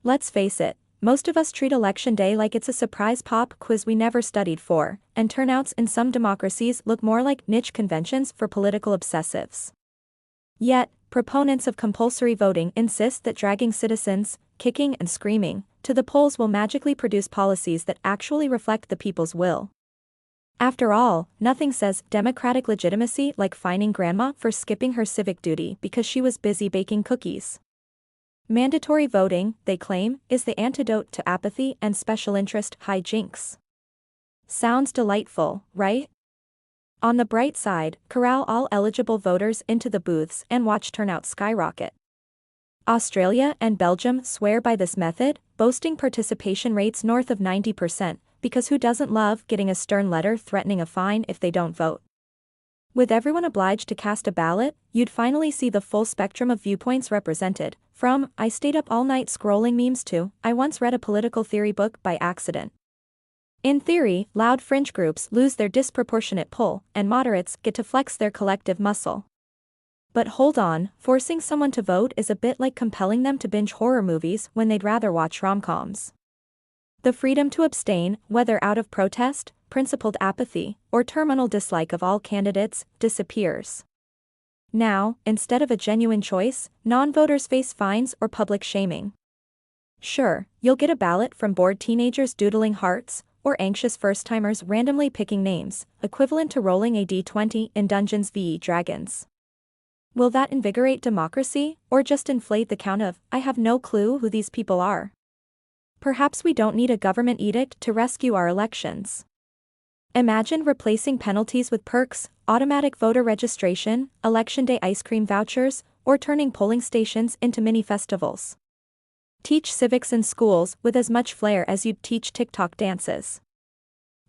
Let's face it, most of us treat Election Day like it's a surprise pop quiz we never studied for, and turnouts in some democracies look more like niche conventions for political obsessives. Yet, proponents of compulsory voting insist that dragging citizens, kicking and screaming, to the polls will magically produce policies that actually reflect the people's will. After all, nothing says democratic legitimacy like fining grandma for skipping her civic duty because she was busy baking cookies. Mandatory voting, they claim, is the antidote to apathy and special interest hijinks. Sounds delightful, right? On the bright side, corral all eligible voters into the booths and watch turnout skyrocket. Australia and Belgium swear by this method, boasting participation rates north of 90%, because who doesn't love getting a stern letter threatening a fine if they don't vote? With everyone obliged to cast a ballot, you'd finally see the full spectrum of viewpoints represented, from "I stayed up all night scrolling" memes to "I once read a political theory book by accident." In theory, loud fringe groups lose their disproportionate pull, and moderates get to flex their collective muscle. But hold on, forcing someone to vote is a bit like compelling them to binge horror movies when they'd rather watch rom-coms. The freedom to abstain, whether out of protest, principled apathy, or terminal dislike of all candidates, disappears. Now, instead of a genuine choice, non-voters face fines or public shaming. Sure, you'll get a ballot from bored teenagers doodling hearts, or anxious first-timers randomly picking names, equivalent to rolling a d20 in Dungeons vs. Dragons. Will that invigorate democracy, or just inflate the count of, "I have no clue who these people are"? Perhaps we don't need a government edict to rescue our elections. Imagine replacing penalties with perks, automatic voter registration, election day ice cream vouchers, or turning polling stations into mini festivals. Teach civics in schools with as much flair as you'd teach TikTok dances.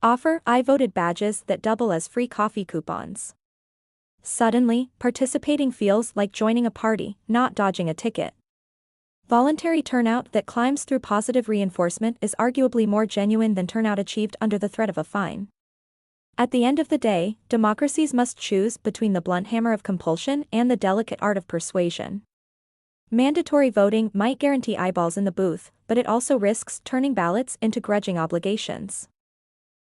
Offer "I voted" badges that double as free coffee coupons. Suddenly, participating feels like joining a party, not dodging a ticket. Voluntary turnout that climbs through positive reinforcement is arguably more genuine than turnout achieved under the threat of a fine. At the end of the day, democracies must choose between the blunt hammer of compulsion and the delicate art of persuasion. Mandatory voting might guarantee eyeballs in the booth, but it also risks turning ballots into grudging obligations.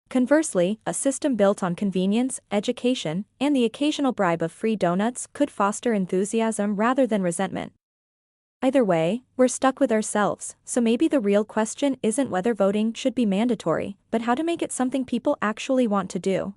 Conversely, a system built on convenience, education, and the occasional bribe of free donuts could foster enthusiasm rather than resentment. Either way, we're stuck with ourselves, so maybe the real question isn't whether voting should be mandatory, but how to make it something people actually want to do.